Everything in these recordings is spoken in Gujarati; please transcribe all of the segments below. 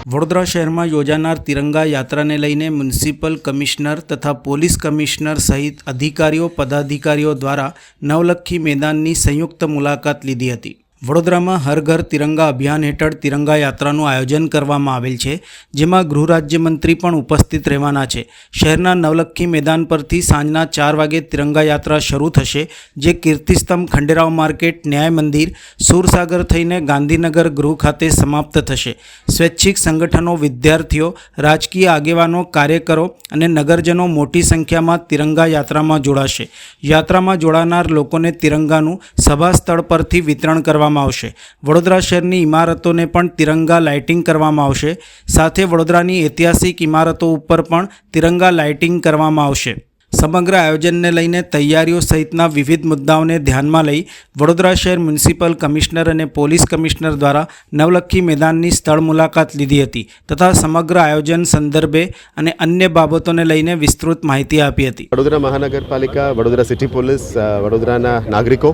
વડોદરા શહેરમાં યોજાનાર તિરંગા યાત્રાને લઈને મ્યુનિસિપલ કમિશનર તથા પોલીસ કમિશનર સહિત અધિકારીઓ પદાધિકારીઓ દ્વારા નવલખી મેદાનની સંયુક્ત મુલાકાત લીધી હતી। વડોદરામાં હર ઘર તિરંગા અભિયાન હેઠળ તિરંગા યાત્રાનું આયોજન કરવામાં આવેલ છે, જેમાં ગૃહ રાજ્યમંત્રી પણ ઉપસ્થિત રહેવાના છે। શહેરના નવલખી મેદાન પરથી સાંજના 4 વાગે તિરંગા યાત્રા શરૂ થશે, જે કીર્તિસ્તંભ ખંડેરાવ માર્કેટ, ન્યાય મંદિર, સુરસાગર થઈને ગાંધીનગર ગૃહ ખાતે સમાપ્ત થશે। સ્વૈચ્છિક સંગઠનો, વિદ્યાર્થીઓ, રાજકીય આગેવાનો, કાર્યકરો અને નગરજનો મોટી સંખ્યામાં તિરંગા યાત્રામાં જોડાશે। યાત્રામાં જોડાનાર લોકોને તિરંગાનું સભા સ્થળ પરથી વિતરણ કરવામાં આવશે। વડોદરા શહેરની ઇમારતોને પણ તિરંગા લાઇટિંગ કરવામાં આવશે। સાથે વડોદરાની ઐતિહાસિક ઇમારતો ઉપર પણ તિરંગા લાઇટિંગ કરવામાં આવશે। સમગ્ર આયોજનને લઈને તૈયારીઓ સહિતના વિવિધ મુદ્દાઓને ધ્યાનમાં લઈ વડોદરા શહેર મ્યુનિસિપલ કમિશનર અને પોલીસ કમિશનર દ્વારા નવલખી મેદાનની સ્થળ મુલાકાત લીધી હતી તથા સમગ્ર આયોજન સંદર્ભે અને અન્ય બાબતોને લઈને વિસ્તૃત માહિતી આપી હતી। વડોદરા મહાનગરપાલિકા, વડોદરા સિટી પોલીસ, વડોદરાના નાગરિકો,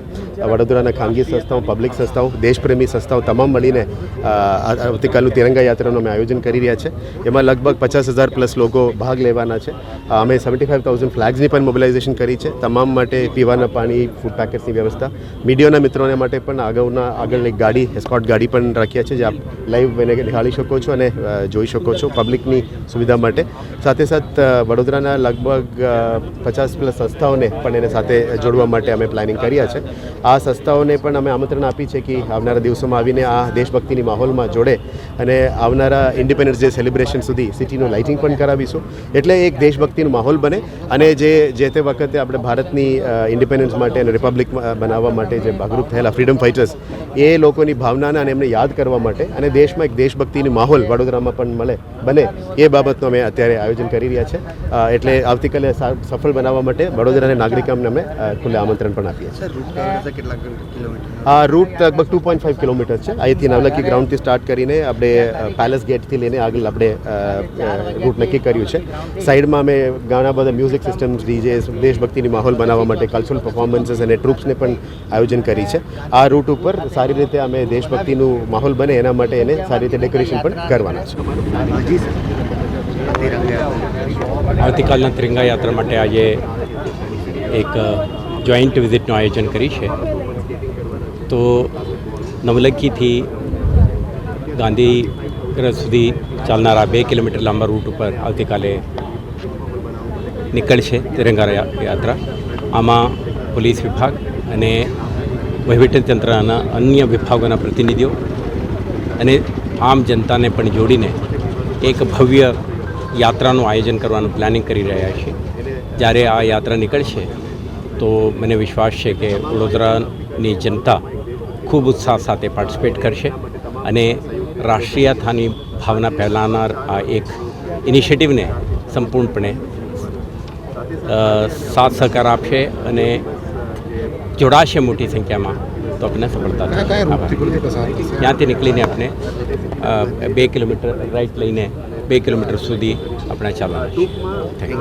વડોદરાના ખાનગી સંસ્થાઓ, પબ્લિક સંસ્થાઓ, દેશપ્રેમી સંસ્થાઓ તમામ મળીને આવતીકાલનું તિરંગા યાત્રાનું અમે આયોજન કરી રહ્યા છે। એમાં લગભગ 50,000 પ્લસ લોકો ભાગ લેવાના છે। અમે 75,000 ફ્લેગ્સની પણ મોબિલાઇઝેશન કરી છે। તમામ માટે પીવાના પાણી, ફૂડ પેકેટ્સની વ્યવસ્થા, મીડિયાના મિત્રોને માટે પણ આગળ એક ગાડી, એસ્કોર્ટ ગાડી પણ રાખ્યા છે, જે આપ લાઈવ નિહાળી શકો છો અને જોઈ શકો છો પબ્લિકની સુવિધા માટે। સાથે સાથે વડોદરાના લગભગ 50 પ્લસ સંસ્થાઓને પણ એને સાથે જોડવા માટે અમે પ્લાનિંગ કર્યા છે। આ સંસ્થાઓને પણ અમે આમંત્રણ આપી છે કે આવનારા દિવસોમાં આવીને આ દેશભક્તિની માહોલમાં જોડે અને આવનારા ઇન્ડિપેન્ડન્સ ડે સેલિબ્રેશન સુધી સિટીનું લાઇટિંગ પણ કરાવીશું, એટલે એક દેશભક્તિનો માહોલ બને અને જે તે વખતે આપણે ભારતની ઇન્ડિપેન્ડન્સ માટે અને રિપબ્લિક બનાવવા માટે જે ભાગરૂપ થયેલા ફ્રીડમ ફાઇટર્સ, એ લોકોની ભાવનાને અને એમને યાદ કરવા માટે અને દેશમાં એક દેશભક્તિની માહોલ વડોદરામાં પણ બને એ બાબતનું અમે અત્યારે આયોજન કરી રહ્યા છે। એટલે આવતીકાલે સફળ બનાવવા માટે વડોદરાના નાગરિકોને અમે ખુલ્લે આમંત્રણ પણ આપીએ છીએ। આ રૂટ લગભગ 2.5 કિલોમીટર છે। અહીંથી નવલખી ગ્રાઉન્ડથી સ્ટાર્ટ કરીને આપણે પેલેસ ગેટથી લઈને આગળ આપણે રૂટ નક્કી કર્યું છે। સાઈડમાં અમે ઘણા બધા મ્યુઝિક સિસ્ટમ્સ, ડીજે, દેશભક્તિની માહોલ બનાવવા માટે કલ્ચરલ પરફોર્મન્સીસ અને ટ્રુપ્સને પણ આયોજન કરી છે। આ રૂટ ઉપર સારી રીતે અમે દેશભક્તિનું માહોલ બને એના માટે એને સારી રીતે ડેકોરેશન પણ કરવાના છે। આવતીકાલના તિરંગા યાત્રા માટે આજે એક જોઈન્ટ વિઝિટનું આયોજન કરી છે। તો નવલખીથી ગાંધીનગર સુધી ચાલનારા 2 કિલોમીટર લાંબા રૂટ ઉપર આવતીકાલે નીકળશે તિરંગા યાત્રા। આમાં પોલીસ વિભાગ અને વહીવટીતંત્રના અન્ય વિભાગોના પ્રતિનિધિઓ અને આમ જનતાને પણ જોડીને એક ભવ્ય યાત્રાનું આયોજન કરવાનું પ્લાનિંગ કરી રહ્યા છીએ। જ્યારે આ યાત્રા નીકળશે તો મને વિશ્વાસ છે કે વડોદરાની જનતા ખૂબ ઉત્સાહ સાથે પાર્ટિસિપેટ કરશે અને રાષ્ટ્રીયતાની ભાવના ફેલાવનાર આ એક ઇનિશિયેટિવને સંપૂર્ણપણે સાથ સહકાર આપશે અને જોડાશે મોટી સંખ્યામાં, તો આપણે સફળતા થશે। ત્યાંથી નીકળીને આપણે 2 કિલોમીટર રાઈટ લઈને 2 કિલોમીટર સુધી આપણે ચાલવાનું છે।